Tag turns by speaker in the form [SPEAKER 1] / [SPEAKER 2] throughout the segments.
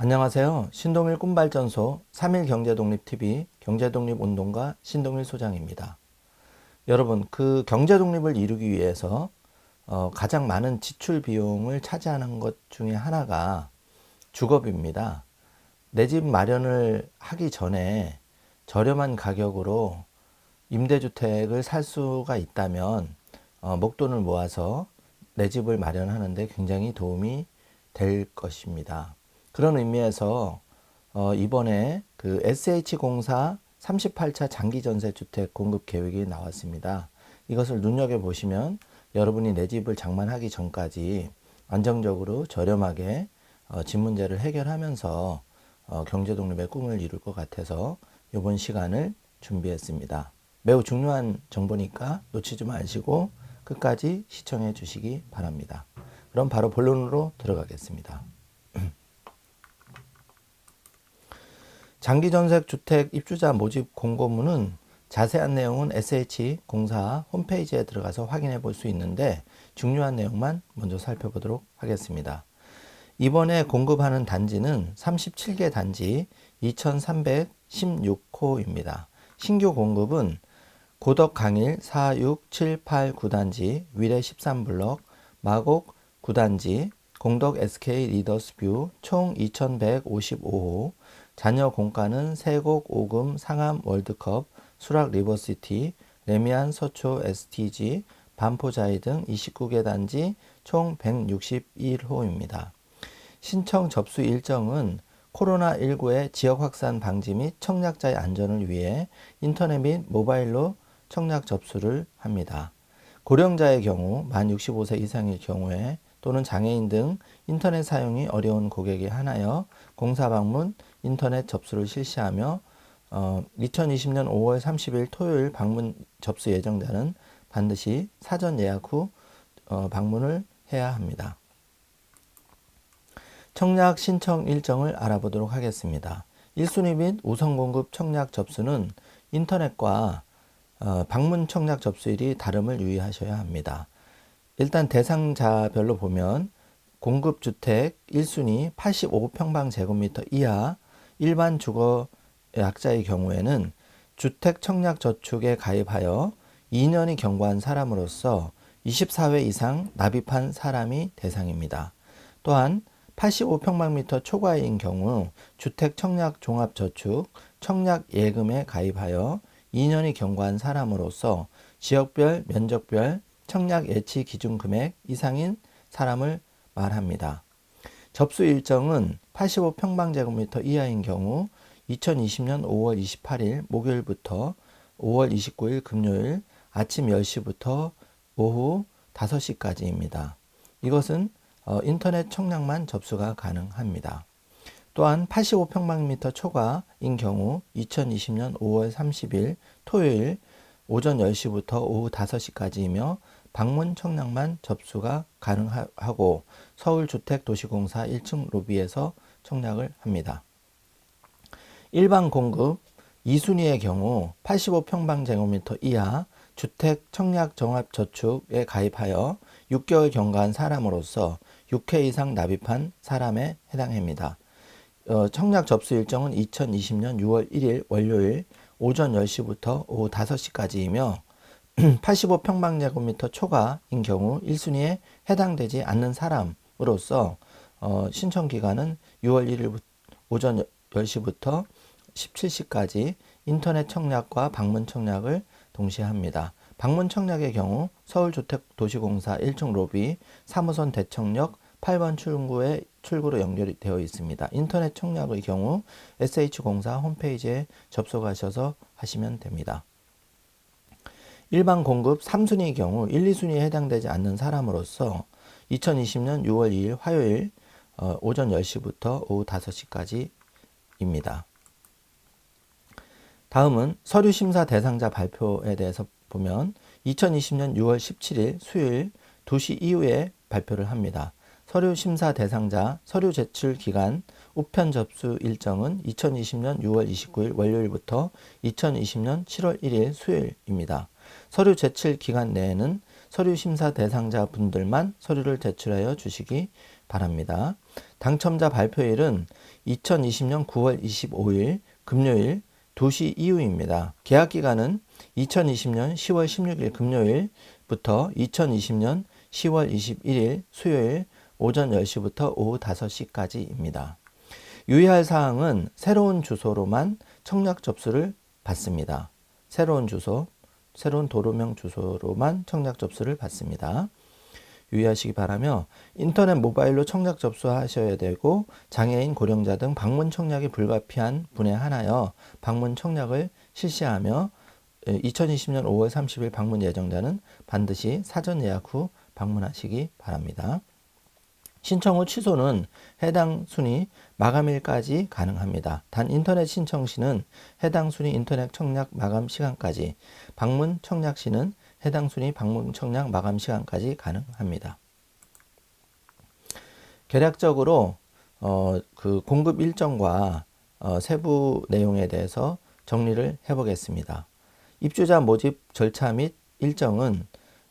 [SPEAKER 1] 안녕하세요. 신동일 꿈발전소 3일 경제독립TV 경제독립운동가 신동일 소장입니다. 여러분, 그 경제독립을 이루기 위해서 가장 많은 지출 비용을 차지하는 것 중에 하나가 주거비입니다. 내 집 마련을 하기 전에 저렴한 가격으로 임대주택을 살 수가 있다면 목돈을 모아서 내 집을 마련하는데 굉장히 도움이 될 것입니다. 그런 의미에서 이번에 그 SH공사 38차 장기전세주택 공급 계획이 나왔습니다. 이것을 눈여겨보시면 여러분이 내 집을 장만하기 전까지 안정적으로 저렴하게 집 문제를 해결하면서 경제독립의 꿈을 이룰 것 같아서 이번 시간을 준비했습니다. 매우 중요한 정보니까 놓치지 마시고 끝까지 시청해 주시기 바랍니다. 그럼 바로 본론으로 들어가겠습니다. 장기전세주택 입주자 모집 공고문은 자세한 내용은 SH공사 홈페이지에 들어가서 확인해 볼 수 있는데 중요한 내용만 먼저 살펴보도록 하겠습니다. 이번에 공급하는 단지는 37개 단지 2316호입니다. 신규 공급은 고덕 강일 4, 6, 7, 8, 9단지, 위례 13블럭, 마곡 9단지, 공덕 SK 리더스뷰 총 2155호, 자녀 공가는 세곡 오금 상암 월드컵, 수락 리버시티, 레미안 서초 STG, 반포자이 등 29개 단지 총 161호입니다. 신청 접수 일정은 코로나19의 지역 확산 방지 및 청약자의 안전을 위해 인터넷 및 모바일로 청약 접수를 합니다. 고령자의 경우 만 65세 이상일 경우에 또는 장애인 등 인터넷 사용이 어려운 고객에 한하여 공사 방문 인터넷 접수를 실시하며 2020년 5월 30일 토요일 방문 접수 예정자는 반드시 사전 예약 후 방문을 해야 합니다. 청약 신청 일정을 알아보도록 하겠습니다. 1순위 및 우선 공급 청약 접수는 인터넷과 방문 청약 접수일이 다름을 유의하셔야 합니다. 일단 대상자별로 보면 공급주택 1순위 85평방제곱미터 이하 일반 주거 약자의 경우에는 주택청약저축에 가입하여 2년이 경과한 사람으로서 24회 이상 납입한 사람이 대상입니다. 또한 85평방미터 초과인 경우 주택청약종합저축 청약예금에 가입하여 2년이 경과한 사람으로서 지역별, 면적별 청약예치 기준금액 이상인 사람을 말합니다. 접수 일정은 85평방제곱미터 이하인 경우 2020년 5월 28일 목요일부터 5월 29일 금요일 아침 10시부터 오후 5시까지입니다. 이것은 인터넷 청약만 접수가 가능합니다. 또한 85평방미터 초과인 경우 2020년 5월 30일 토요일 오전 10시부터 오후 5시까지이며 방문 청약만 접수가 가능하고 서울주택도시공사 1층 로비에서 청약을 합니다. 일반 공급 2순위의 경우 85평방제곱미터 이하 주택청약종합저축에 가입하여 6개월 경과한 사람으로서 6회 이상 납입한 사람에 해당합니다. 청약 접수 일정은 2020년 6월 1일 월요일 오전 10시부터 오후 5시까지이며 85평방제곱미터 초과인 경우 1순위에 해당되지 않는 사람으로서 신청 기간은 6월 1일 오전 10시부터 17시까지 인터넷 청약과 방문 청약을 동시에 합니다. 방문 청약의 경우 서울주택도시공사 1층 로비 3호선 대청역 8번 출구로 연결이 되어 있습니다. 인터넷 청약의 경우 SH공사 홈페이지에 접속하셔서 하시면 됩니다. 일반 공급 3순위의 경우 1, 2순위에 해당되지 않는 사람으로서 2020년 6월 2일 화요일 오전 10시부터 오후 5시까지입니다. 다음은 서류심사 대상자 발표에 대해서 보면 2020년 6월 17일 수요일 2시 이후에 발표를 합니다. 서류심사 대상자 서류 제출 기간 우편 접수 일정은 2020년 6월 29일 월요일부터 2020년 7월 1일 수요일입니다. 서류 제출 기간 내에는 서류 심사 대상자 분들만 서류를 제출하여 주시기 바랍니다. 당첨자 발표일은 2020년 9월 25일 금요일 2시 이후입니다. 계약 기간은 2020년 10월 16일 금요일부터 2020년 10월 21일 수요일 오전 10시부터 오후 5시까지입니다. 유의할 사항은 새로운 주소로만 청약 접수를 받습니다. 새로운 주소, 새로운 도로명 주소로만 청약 접수를 받습니다. 유의하시기 바라며 인터넷 모바일로 청약 접수하셔야 되고 장애인, 고령자 등 방문 청약이 불가피한 분에 한하여 방문 청약을 실시하며 2020년 5월 30일 방문 예정자는 반드시 사전 예약 후 방문하시기 바랍니다. 신청 후 취소는 해당 순위 마감일까지 가능합니다. 단 인터넷 신청 시는 해당 순위 인터넷 청약 마감 시간까지, 방문 청약 시는 해당 순위 방문 청약 마감 시간까지 가능합니다. 개략적으로 그 공급 일정과 세부 내용에 대해서 정리를 해보겠습니다. 입주자 모집 절차 및 일정은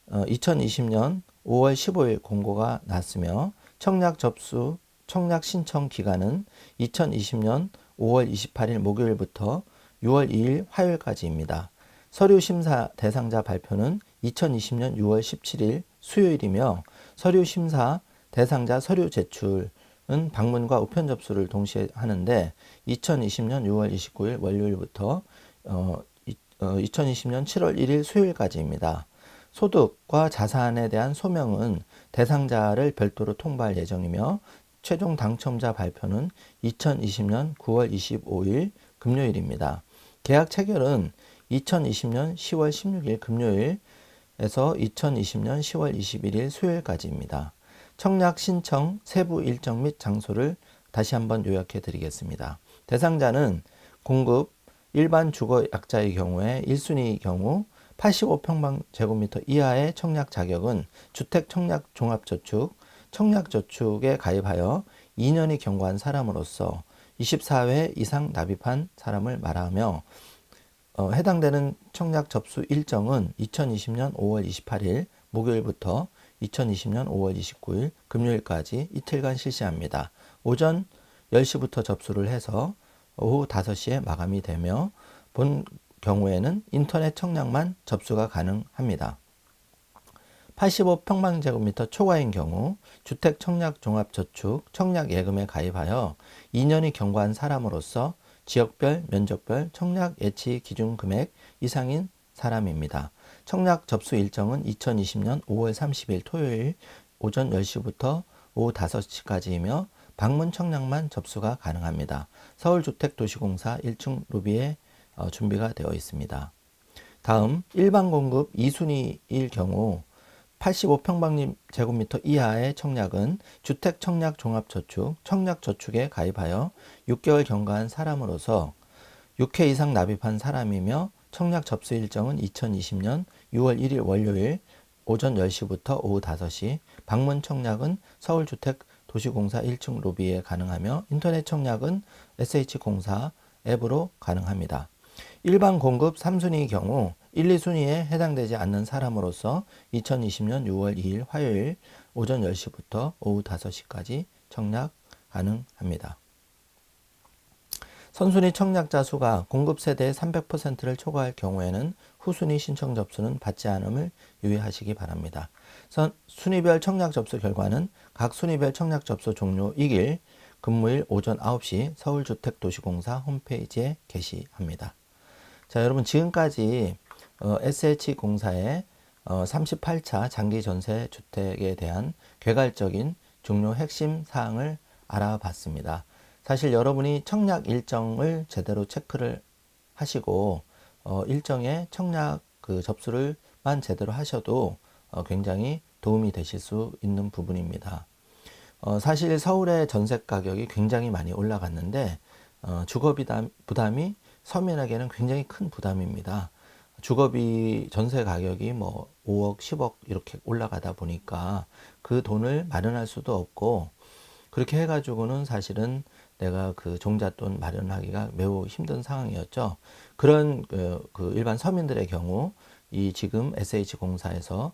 [SPEAKER 1] 2020년 5월 15일 공고가 났으며 청약 접수, 청약 신청 기간은 2020년 5월 28일 목요일부터 6월 2일 화요일까지입니다. 서류 심사 대상자 발표는 2020년 6월 17일 수요일이며 서류 심사 대상자 서류 제출은 방문과 우편 접수를 동시에 하는데 2020년 6월 29일 월요일부터 2020년 7월 1일 수요일까지입니다. 소득과 자산에 대한 소명은 대상자를 별도로 통보할 예정이며 최종 당첨자 발표는 2020년 9월 25일 금요일입니다. 계약 체결은 2020년 10월 16일 금요일에서 2020년 10월 21일 수요일까지입니다. 청약 신청 세부 일정 및 장소를 다시 한번 요약해 드리겠습니다. 대상자는 공급 일반 주거 약자의 경우에 1순위 경우 85평방제곱미터 이하의 청약 자격은 주택 청약 종합저축, 청약저축에 가입하여 2년이 경과한 사람으로서 24회 이상 납입한 사람을 말하며 해당되는 청약 접수 일정은 2020년 5월 28일 목요일부터 2020년 5월 29일 금요일까지 이틀간 실시합니다. 오전 10시부터 접수를 해서 오후 5시에 마감이 되며 본 경우에는 인터넷 청약만 접수가 가능합니다. 85평방제곱미터 초과인 경우 주택 청약 종합저축 청약 예금에 가입하여 2년이 경과한 사람으로서 지역별, 면적별 청약 예치 기준 금액 이상인 사람입니다. 청약 접수 일정은 2020년 5월 30일 토요일 오전 10시부터 오후 5시까지이며 방문 청약만 접수가 가능합니다. 서울주택도시공사 1층 로비에 준비가 되어 있습니다. 다음 일반 공급 2순위일 경우 85평방제곱미터 이하의 청약은 주택 청약 종합저축, 청약저축에 가입하여 6개월 경과한 사람으로서 6회 이상 납입한 사람이며 청약 접수 일정은 2020년 6월 1일 월요일 오전 10시부터 오후 5시, 방문 청약은 서울주택도시공사 1층 로비에 가능하며 인터넷 청약은 SH공사 앱으로 가능합니다. 일반 공급 3순위의 경우 1, 2순위에 해당되지 않는 사람으로서 2020년 6월 2일 화요일 오전 10시부터 오후 5시까지 청약 가능합니다. 선순위 청약자 수가 공급 세대의 300%를 초과할 경우에는 후순위 신청 접수는 받지 않음을 유의하시기 바랍니다. 순위별 청약 접수 결과는 각 순위별 청약 접수 종료 2일 근무일 오전 9시 서울주택도시공사 홈페이지에 게시합니다. 자, 여러분 지금까지 SH공사의 38차 장기전세 주택에 대한 개괄적인 중요 핵심 사항을 알아봤습니다. 사실 여러분이 청약 일정을 제대로 체크를 하시고 일정의 청약 그 접수를만 제대로 하셔도 굉장히 도움이 되실 수 있는 부분입니다. 사실 서울의 전세 가격이 굉장히 많이 올라갔는데 주거 부담이 서민에게는 굉장히 큰 부담입니다. 주거비 전세 가격이 뭐 5억, 10억 이렇게 올라가다 보니까 그 돈을 마련할 수도 없고 그렇게 해가지고는 사실은 내가 그 종잣돈 마련하기가 매우 힘든 상황이었죠. 그런 그 일반 서민들의 경우 이 지금 SH공사에서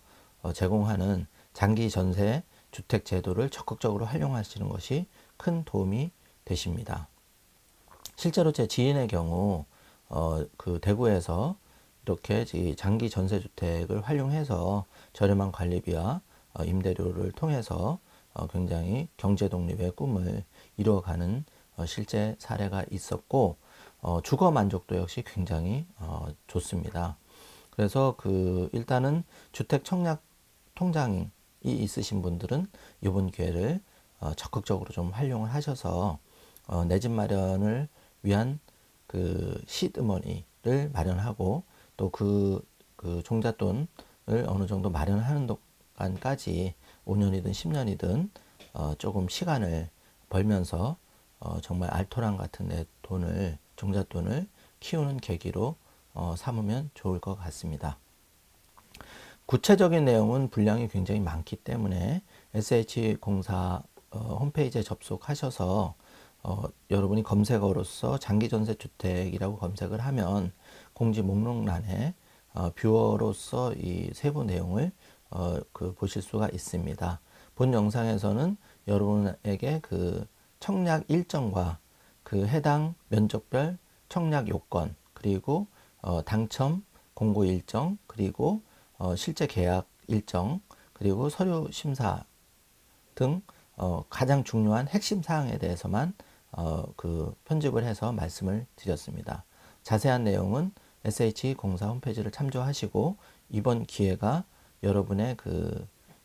[SPEAKER 1] 제공하는 장기 전세 주택 제도를 적극적으로 활용하시는 것이 큰 도움이 되십니다. 실제로 제 지인의 경우 그 대구에서 이렇게 장기 전세 주택을 활용해서 저렴한 관리비와 임대료를 통해서 굉장히 경제 독립의 꿈을 이루어가는 실제 사례가 있었고, 주거 만족도 역시 굉장히 좋습니다. 그래서 일단은 주택 청약 통장이 있으신 분들은 이번 기회를 적극적으로 좀 활용을 하셔서 내 집 마련을 위한 시드머니를 마련하고, 또 그 종잣돈을 어느 정도 마련하는 동안까지 5년이든 10년이든 조금 시간을 벌면서 정말 알토란 같은 내 돈을, 종잣돈을 키우는 계기로 삼으면 좋을 것 같습니다. 구체적인 내용은 분량이 굉장히 많기 때문에 SH공사 홈페이지에 접속하셔서 여러분이 검색어로서 장기전세주택이라고 검색을 하면 공지 목록란에 뷰어로서 이 세부 내용을 보실 수가 있습니다. 본 영상에서는 여러분에게 청약 일정과 해당 면적별 청약 요건, 그리고 당첨 공고 일정, 그리고 실제 계약 일정, 그리고 서류 심사 등 가장 중요한 핵심 사항에 대해서만 편집을 해서 말씀을 드렸습니다. 자세한 내용은 SH공사 홈페이지를 참조하시고, 이번 기회가 여러분의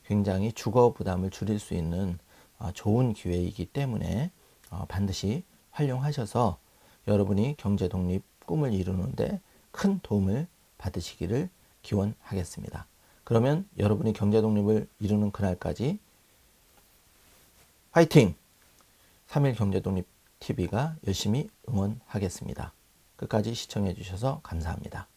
[SPEAKER 1] 굉장히 주거 부담을 줄일 수 있는 좋은 기회이기 때문에 반드시 활용하셔서 여러분이 경제 독립 꿈을 이루는데 큰 도움을 받으시기를 기원하겠습니다. 그러면 여러분이 경제 독립을 이루는 그날까지 화이팅! 3일 경제독립TV가 열심히 응원하겠습니다. 끝까지 시청해 주셔서 감사합니다.